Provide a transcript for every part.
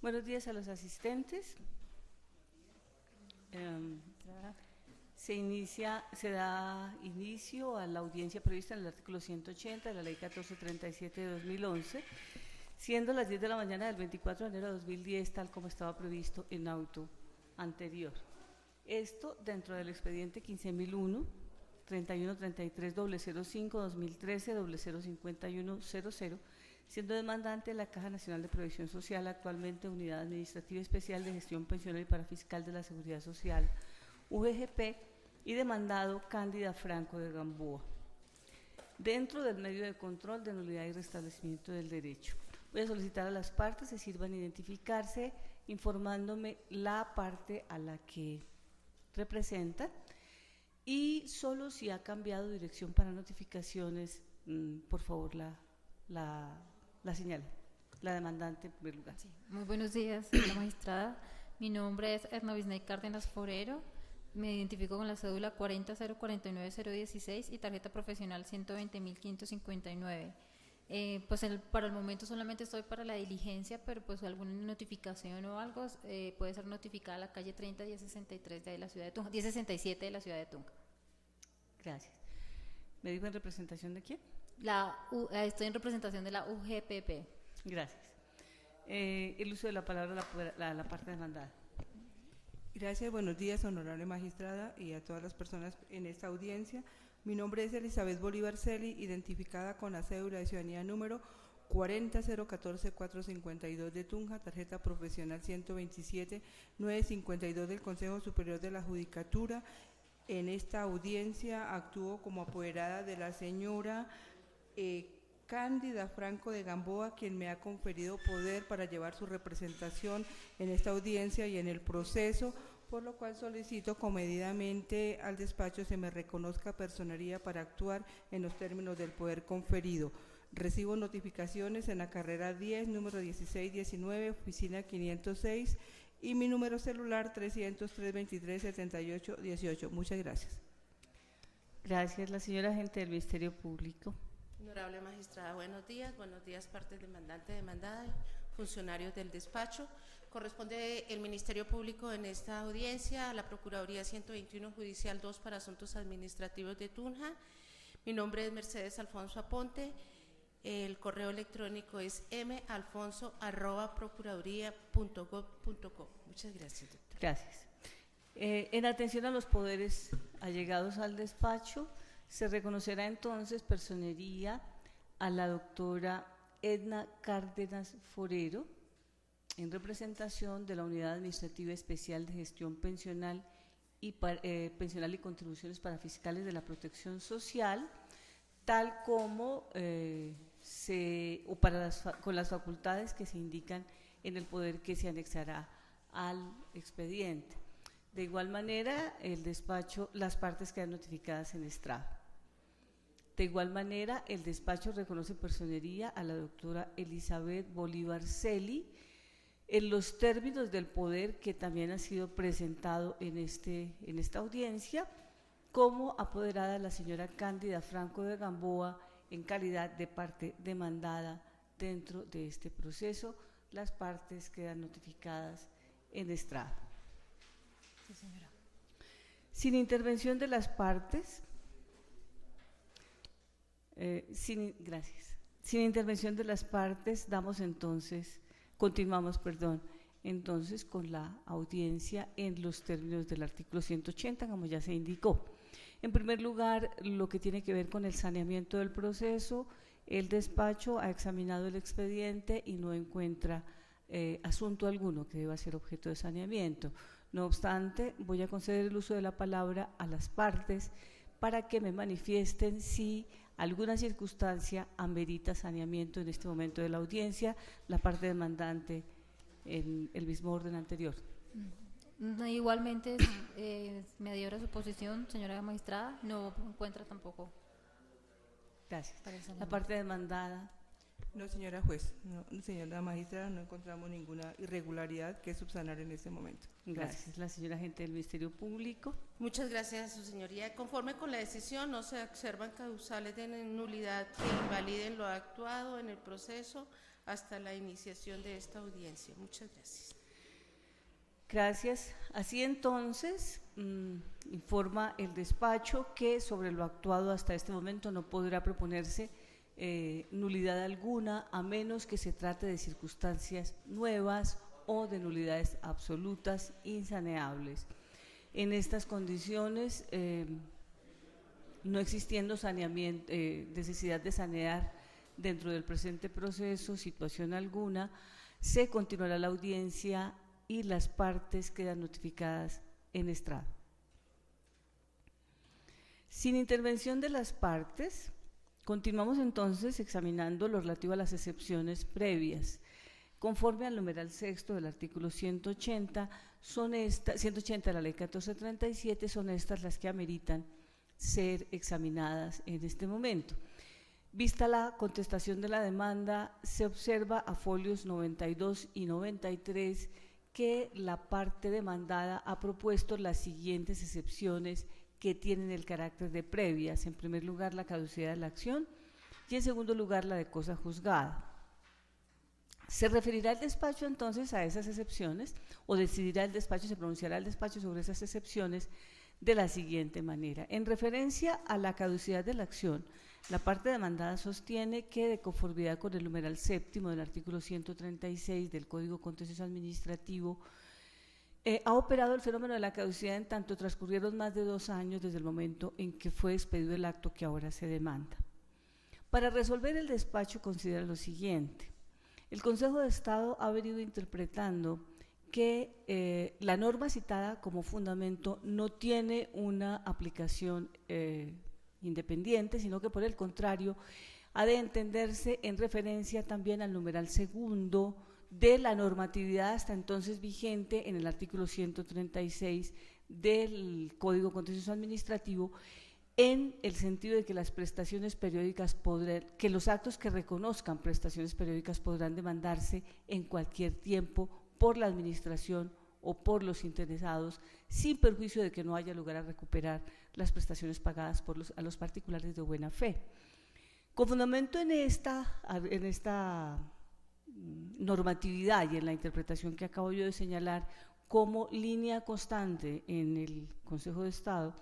Buenos días a los asistentes. Se da inicio a la audiencia prevista en el artículo 180 de la Ley 1437 de 2011, siendo las 10 de la mañana del 24 de enero de 2010, tal como estaba previsto en auto anterior. Esto dentro del expediente 15.001, 3133-005-2013-005100, siendo demandante la Caja Nacional de Previsión Social, actualmente Unidad Administrativa Especial de Gestión Pensional y Parafiscal de la Seguridad Social, UGGP, y demandado Cándida Franco de Gamboa, dentro del medio de control de nulidad y restablecimiento del derecho. Voy a solicitar a las partes que sirvan identificarse, informándome la parte a la que representan, y solo si ha cambiado dirección para notificaciones, por favor la señal. La demandante en primer lugar. Sí. Muy buenos días, señora magistrada. Mi nombre es Edna Bisney Cárdenas Forero. Me identifico con la cédula 40049016 y tarjeta profesional 120.559. Para el momento solamente estoy para la diligencia, pero pues alguna notificación o algo puede ser notificada a la calle 30 1063 de la ciudad de Tunja, 1067 de la ciudad de Tunja. Gracias. ¿Me dijo en representación de quién? Estoy en representación de la UGPP. Gracias. El uso de la palabra a la parte demandada. Gracias, buenos días, honorable magistrada, y a todas las personas en esta audiencia. Mi nombre es Elizabeth Bolívar Celi, identificada con la cédula de ciudadanía número 40014452 de Tunja, tarjeta profesional 127.952 del Consejo Superior de la Judicatura. En esta audiencia actúo como apoderada de la señora Cándida Franco de Gamboa, quien me ha conferido poder para llevar su representación en esta audiencia y en el proceso, por lo cual solicito comedidamente al despacho se me reconozca personería para actuar en los términos del poder conferido. Recibo notificaciones en la carrera 10, número 1619, oficina 506, y mi número celular 300-323-7818. Muchas gracias. Gracias. La señora agente del Ministerio Público. Honorable magistrada, buenos días partes demandante, demandada, funcionarios del despacho. Corresponde el Ministerio Público en esta audiencia a la Procuraduría 121 Judicial 2 para Asuntos Administrativos de Tunja. Mi nombre es Mercedes Alfonso Aponte, el correo electrónico es malfonso@procuraduría.gov.co. Muchas gracias, doctora. Gracias. En atención a los poderes allegados al despacho, se reconocerá entonces personería a la doctora Edna Cárdenas Forero, en representación de la Unidad Administrativa Especial de Gestión Pensional y Contribuciones Parafiscales de la Protección Social, tal como con las facultades que se indican en el poder que se anexará al expediente. De igual manera, el despacho, las partes quedan notificadas en estrado. De igual manera, el despacho reconoce personería a la doctora Elizabeth Bolívar Celi en los términos del poder que también ha sido presentado en esta audiencia, como apoderada de la señora Cándida Franco de Gamboa en calidad de parte demandada dentro de este proceso. Las partes quedan notificadas en estrado. Sí, señora. Sin intervención de las partes, gracias. Sin intervención de las partes, continuamos entonces con la audiencia en los términos del artículo 180, como ya se indicó. En primer lugar, lo que tiene que ver con el saneamiento del proceso, el despacho ha examinado el expediente y no encuentra asunto alguno que deba ser objeto de saneamiento. No obstante, voy a conceder el uso de la palabra a las partes para que me manifiesten si alguna circunstancia amerita saneamiento en este momento de la audiencia, la parte demandante en el mismo orden anterior. Igualmente, me adhiero a su posición, señora magistrada, no encuentra tampoco. Gracias. La parte demandada. No, señora juez, no, señora magistrada, no encontramos ninguna irregularidad que subsanar en este momento. Gracias. La señora agente del Ministerio Público. Muchas gracias, su señoría. Conforme con la decisión, no se observan causales de nulidad que invaliden lo actuado en el proceso hasta la iniciación de esta audiencia. Muchas gracias. Gracias. Así entonces, informa el despacho que sobre lo actuado hasta este momento no podrá proponerse nulidad alguna, a menos que se trate de circunstancias nuevas o de nulidades absolutas insaneables. En estas condiciones, no existiendo saneamiento, necesidad de sanear dentro del presente proceso situación alguna, se continuará la audiencia y las partes quedan notificadas en estrado. Sin intervención de las partes, continuamos entonces examinando lo relativo a las excepciones previas. Conforme al numeral sexto del artículo 180 de la ley 1437, son estas las que ameritan ser examinadas en este momento. Vista la contestación de la demanda, se observa a folios 92 y 93 que la parte demandada ha propuesto las siguientes excepciones que tienen el carácter de previas. En primer lugar, la caducidad de la acción y en segundo lugar, la de cosa juzgada. Se referirá el despacho entonces a esas excepciones o decidirá el despacho, se pronunciará el despacho sobre esas excepciones de la siguiente manera. En referencia a la caducidad de la acción, la parte demandada sostiene que, de conformidad con el numeral séptimo del artículo 136 del Código Contencioso Administrativo, ha operado el fenómeno de la caducidad en tanto transcurrieron más de 2 años desde el momento en que fue expedido el acto que ahora se demanda. Para resolver, el despacho considera lo siguiente. El Consejo de Estado ha venido interpretando que la norma citada como fundamento no tiene una aplicación independiente, sino que por el contrario ha de entenderse en referencia también al numeral segundo de la normatividad hasta entonces vigente en el artículo 136 del Código Contencioso Administrativo, en el sentido de que las prestaciones periódicas que los actos que reconozcan prestaciones periódicas podrán demandarse en cualquier tiempo por la administración o por los interesados, sin perjuicio de que no haya lugar a recuperar las prestaciones pagadas a los particulares de buena fe. Con fundamento en esta normatividad y en la interpretación que acabo yo de señalar como línea constante en el Consejo de Estado,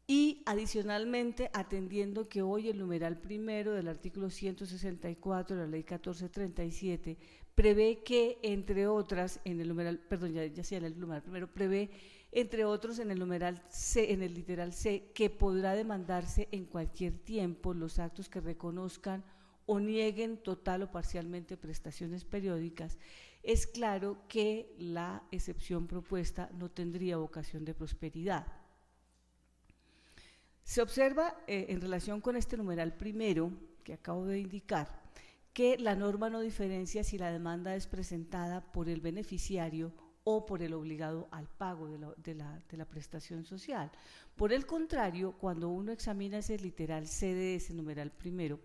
y adicionalmente atendiendo que hoy el numeral primero del artículo 164 de la ley 1437 prevé que, entre otras, en el numeral, perdón, ya sea en el numeral primero, prevé, entre otros, en el numeral C, en el literal C, que podrá demandarse en cualquier tiempo los actos que reconozcan o nieguen total o parcialmente prestaciones periódicas. Es claro que la excepción propuesta no tendría vocación de prosperidad. Se observa en relación con este numeral primero que acabo de indicar que la norma no diferencia si la demanda es presentada por el beneficiario o por el obligado al pago de la prestación social. Por el contrario, cuando uno examina ese literal C de ese numeral primero,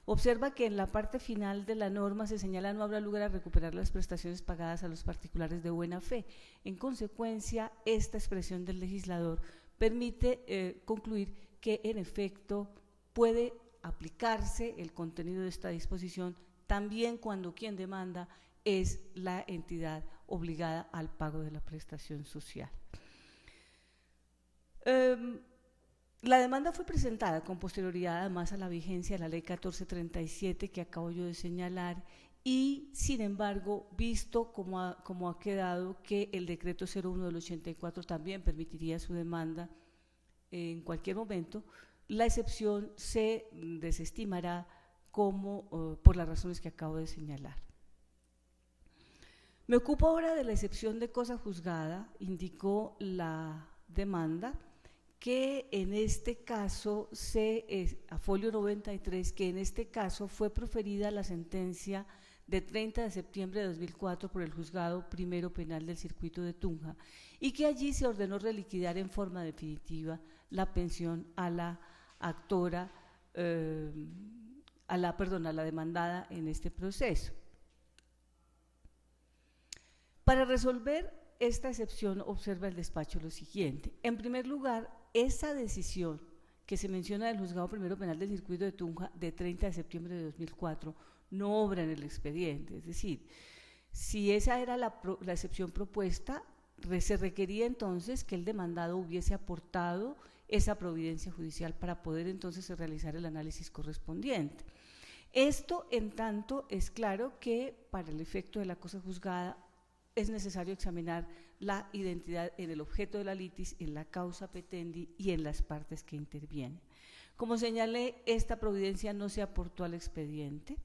observa que en la parte final de la norma se señala no habrá lugar a recuperar las prestaciones pagadas a los particulares de buena fe. En consecuencia, esta expresión del legislador permite concluir que en efecto puede aplicarse el contenido de esta disposición también cuando quien demanda es la entidad obligada al pago de la prestación social. La demanda fue presentada con posterioridad además a la vigencia de la ley 1437 que acabo yo de señalar y, sin embargo, visto como ha quedado que el decreto 01 del 84 también permitiría su demanda en cualquier momento, la excepción se desestimará por las razones que acabo de señalar. Me ocupo ahora de la excepción de cosa juzgada, indicó la demanda, que en este caso, a folio 93, que en este caso fue proferida la sentencia de 30 de septiembre de 2004 por el Juzgado Primero Penal del Circuito de Tunja y que allí se ordenó reliquidar en forma definitiva la pensión a la actora a la demandada en este proceso. Para resolver esta excepción, observa el despacho lo siguiente. En primer lugar, esa decisión que se menciona del Juzgado Primero Penal del Circuito de Tunja de 30 de septiembre de 2004 no obra en el expediente, es decir, si esa era la excepción propuesta, se requería entonces que el demandado hubiese aportado esa providencia judicial para poder entonces realizar el análisis correspondiente. Esto, en tanto, es claro que para el efecto de la cosa juzgada es necesario examinar la identidad en el objeto de la litis, en la causa petendi y en las partes que intervienen. Como señalé, esta providencia no se aportó al expediente.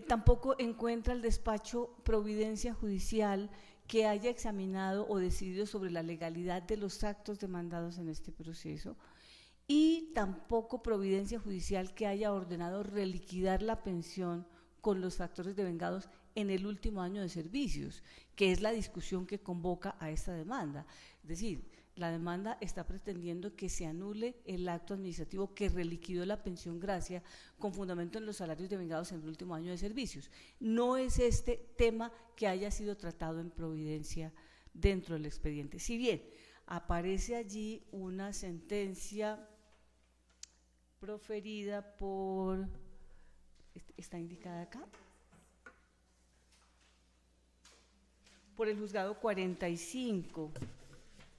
Tampoco encuentra el despacho providencia judicial que haya examinado o decidido sobre la legalidad de los actos demandados en este proceso, y tampoco providencia judicial que haya ordenado reliquidar la pensión con los factores devengados en el último año de servicios, que es la discusión que convoca a esta demanda. Es decir, la demanda está pretendiendo que se anule el acto administrativo que reliquidó la pensión gracia con fundamento en los salarios devengados en el último año de servicios. No es este tema que haya sido tratado en providencia dentro del expediente. Si bien aparece allí una sentencia proferida por, ¿está indicada acá? Por el juzgado 45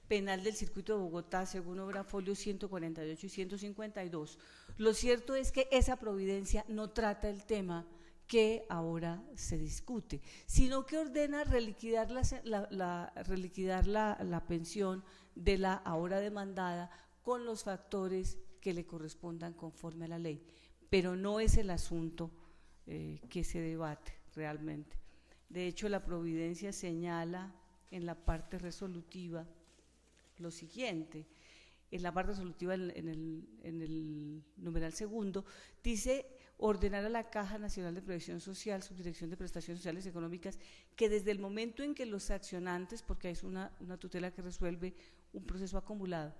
penal del Circuito de Bogotá, según obra folio 148 y 152. Lo cierto es que esa providencia no trata el tema que ahora se discute, sino que ordena reliquidar la pensión de la ahora demandada con los factores que le correspondan conforme a la ley, pero no es el asunto que se debate realmente. De hecho, la providencia señala en la parte resolutiva lo siguiente. En la parte resolutiva, en el numeral segundo, dice: ordenar a la Caja Nacional de Previsión Social, Subdirección de Prestaciones Sociales y Económicas, que desde el momento en que los accionantes, porque es una tutela que resuelve un proceso acumulado,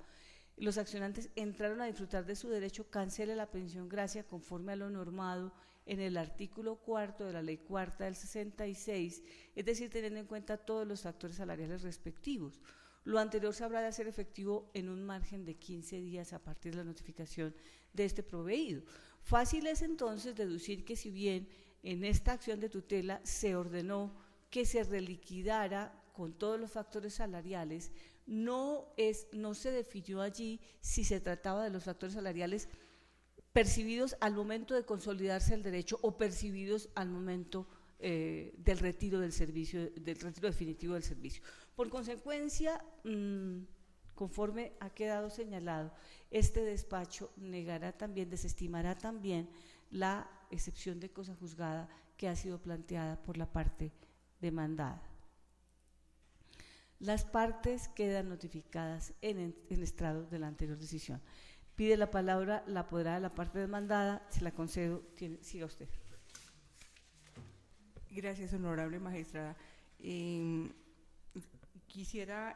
los accionantes entraron a disfrutar de su derecho, cancele la pensión gracia conforme a lo normado en el artículo 4 de la Ley Cuarta del 66, es decir, teniendo en cuenta todos los factores salariales respectivos. Lo anterior se habrá de hacer efectivo en un margen de 15 días a partir de la notificación de este proveído. Fácil es entonces deducir que, si bien en esta acción de tutela se ordenó que se reliquidara con todos los factores salariales, no se definió allí si se trataba de los factores salariales percibidos al momento de consolidarse el derecho o percibidos al momento del retiro del servicio, del retiro definitivo del servicio. Por consecuencia, conforme ha quedado señalado, este despacho negará también, desestimará también la excepción de cosa juzgada que ha sido planteada por la parte demandada. Las partes quedan notificadas en estrado de la anterior decisión. Pide la palabra la apoderada de la parte demandada, se la concedo, siga usted. Gracias, honorable magistrada. Quisiera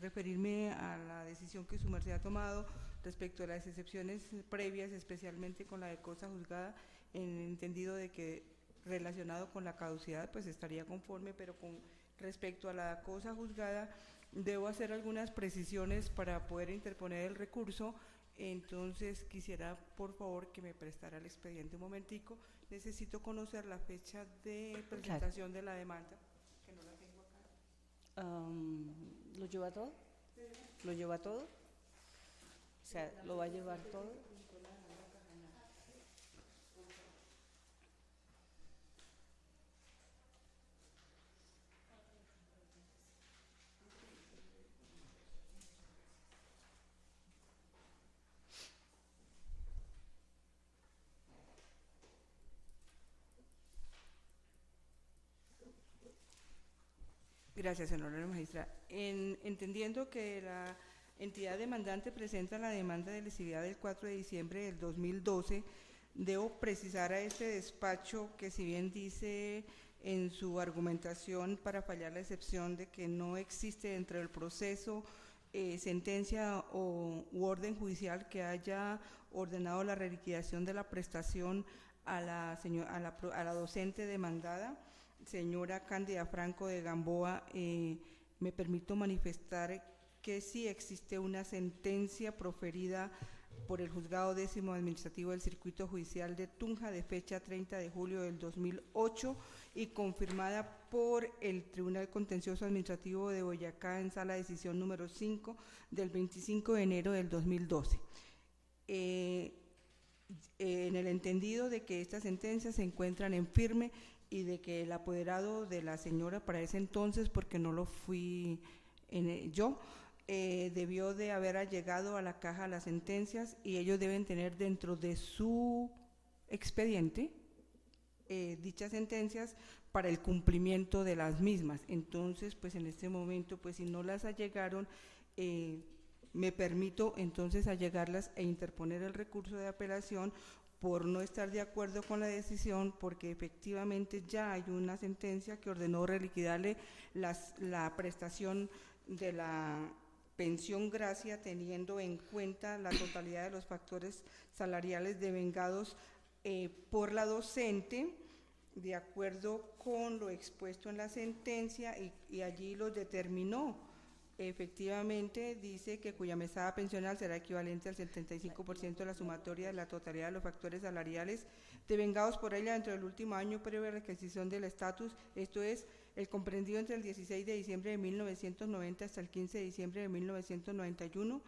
referirme a la decisión que su merced ha tomado respecto a las excepciones previas, especialmente con la de cosa juzgada, en el entendido de que relacionado con la caducidad pues estaría conforme, pero con respecto a la cosa juzgada debo hacer algunas precisiones para poder interponer el recurso. Entonces quisiera por favor que me prestara el expediente un momentico. Necesito conocer la fecha de presentación de la demanda, que no la tengo acá. ¿Lo lleva todo? ¿Lo lleva todo? O sea, ¿lo va a llevar todo? Gracias, honorable magistrada. Entendiendo que la entidad demandante presenta la demanda de lesividad del 4 de diciembre del 2012, debo precisar a este despacho que, si bien dice en su argumentación para fallar la excepción de que no existe dentro del proceso sentencia u orden judicial que haya ordenado la reliquidación de la prestación a la docente demandada, señora Cándida Franco de Gamboa. Me permito manifestar que sí existe una sentencia proferida por el Juzgado Décimo Administrativo del Circuito Judicial de Tunja de fecha 30 de julio del 2008 y confirmada por el Tribunal Contencioso Administrativo de Boyacá en sala de decisión número 5 del 25 de enero del 2012. En el entendido de que estas sentencias se encuentran en firme y de que el apoderado de la señora para ese entonces, porque no lo fui yo, debió de haber allegado a la caja las sentencias y ellos deben tener dentro de su expediente dichas sentencias para el cumplimiento de las mismas. Entonces, pues en este momento, pues si no las allegaron, me permito entonces allegarlas e interponer el recurso de apelación por no estar de acuerdo con la decisión, porque efectivamente ya hay una sentencia que ordenó reliquidarle la prestación de la pensión gracia teniendo en cuenta la totalidad de los factores salariales devengados por la docente, de acuerdo con lo expuesto en la sentencia, y allí lo determinó. Efectivamente, dice que cuya mesada pensional será equivalente al 75% de la sumatoria de la totalidad de los factores salariales devengados por ella dentro del último año previo a la adquisición del estatus, esto es, el comprendido entre el 16 de diciembre de 1990 hasta el 15 de diciembre de 1991,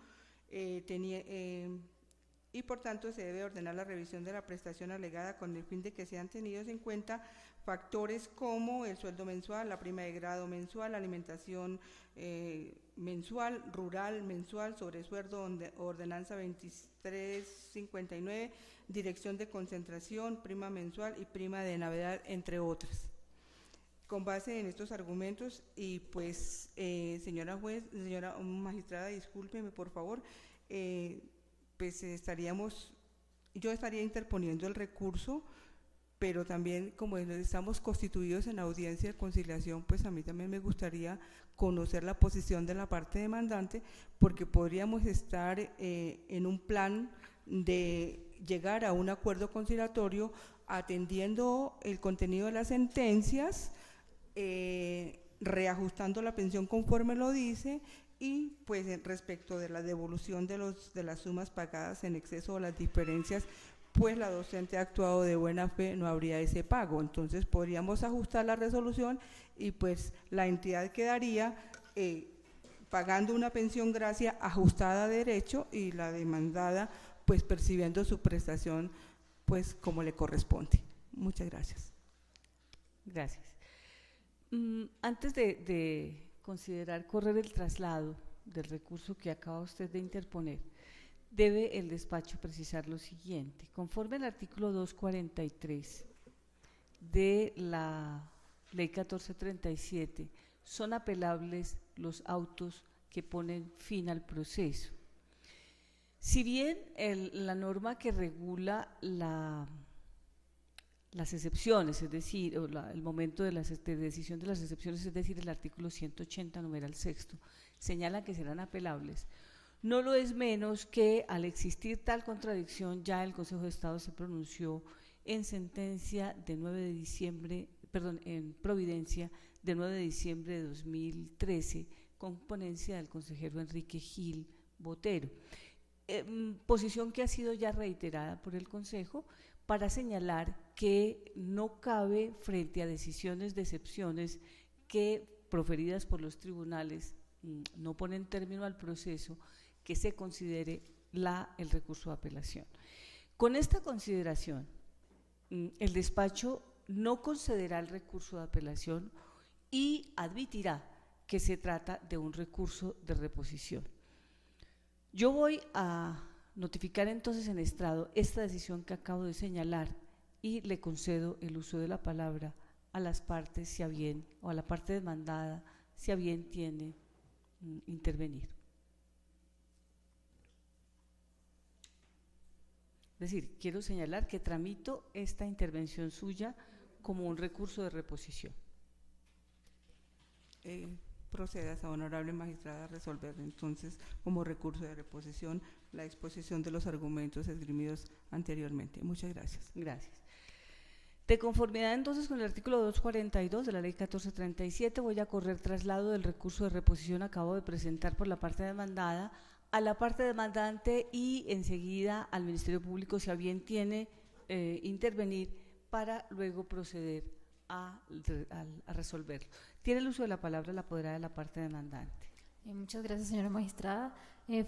y por tanto se debe ordenar la revisión de la prestación alegada con el fin de que sean tenidos en cuenta factores como el sueldo mensual, la prima de grado mensual, la alimentación mensual, rural mensual, sobresueldo, ordenanza 2359, dirección de concentración, prima mensual y prima de Navidad, entre otras. Con base en estos argumentos y pues señora juez, señora magistrada, discúlpeme por favor, pues yo estaría interponiendo el recurso, pero también como estamos constituidos en audiencia de conciliación, pues a mí también me gustaría conocer la posición de la parte demandante, porque podríamos estar en un plan de llegar a un acuerdo conciliatorio atendiendo el contenido de las sentencias, reajustando la pensión conforme lo dice, y pues respecto de la devolución de las sumas pagadas en exceso o las diferencias, pues la docente ha actuado de buena fe, no habría ese pago. Entonces podríamos ajustar la resolución y pues la entidad quedaría pagando una pensión gracia ajustada a derecho y la demandada pues percibiendo su prestación pues como le corresponde. Muchas gracias. Gracias. Antes de considerar correr el traslado del recurso que acaba usted de interponer, debe el despacho precisar lo siguiente. Conforme al artículo 243 de la Ley 1437, son apelables los autos que ponen fin al proceso. Si bien la norma que regula las excepciones, es decir, el momento de decisión de las excepciones, es decir, el artículo 180, numeral sexto, señala que serán apelables, no lo es menos que al existir tal contradicción ya el Consejo de Estado se pronunció en sentencia de 9 de diciembre, perdón, en Providencia de 9 de diciembre de 2013, con ponencia del consejero Enrique Gil Botero, posición que ha sido ya reiterada por el Consejo para señalar que no cabe frente a decisiones de excepciones que proferidas por los tribunales no ponen término al proceso, que se considere el recurso de apelación. Con esta consideración, el despacho no concederá el recurso de apelación y admitirá que se trata de un recurso de reposición. Yo voy a notificar entonces en estrado esta decisión que acabo de señalar y le concedo el uso de la palabra a las partes, si a bien, o a la parte demandada, si a bien tiene intervenir. Es decir, quiero señalar que tramito esta intervención suya como un recurso de reposición. procedas a honorable magistrada a resolver entonces como recurso de reposición la exposición de los argumentos esgrimidos anteriormente. Muchas gracias. Gracias. De conformidad entonces con el artículo 242 de la ley 1437, voy a correr traslado del recurso de reposición acabo de presentar por la parte demandada a la parte demandante y enseguida al Ministerio Público, si a bien tiene intervenir para luego proceder a resolverlo. Tiene el uso de la palabra la apoderada de la parte demandante. Muchas gracias, señora magistrada.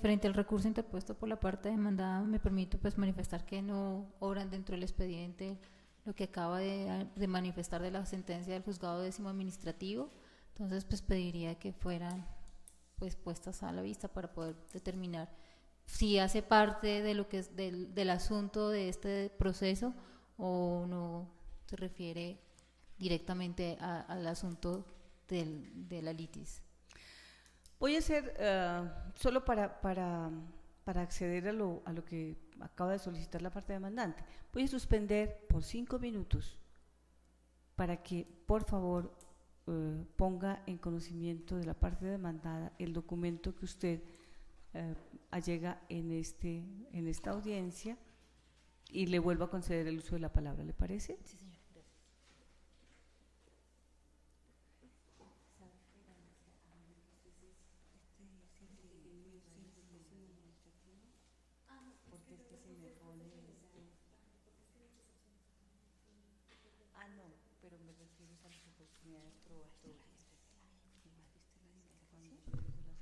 Frente al recurso interpuesto por la parte demandada, me permito pues manifestar que no obran dentro del expediente lo que acaba de manifestar de la sentencia del juzgado décimo administrativo. Entonces, pues pediría que fueran pues puestas a la vista para poder determinar si hace parte de lo que es del asunto de este proceso o no se refiere directamente al asunto de la litis. Voy a hacer, solo para acceder a lo que acaba de solicitar la parte demandante, voy a suspender por 5 minutos para que, por favor, ponga en conocimiento de la parte demandada el documento que usted allega en esta audiencia y le vuelvo a conceder el uso de la palabra. ¿Le parece? Sí, señora. Pero me refiero a las oportunidades probatorias. Cuando yo digo las oportunidades probatorias,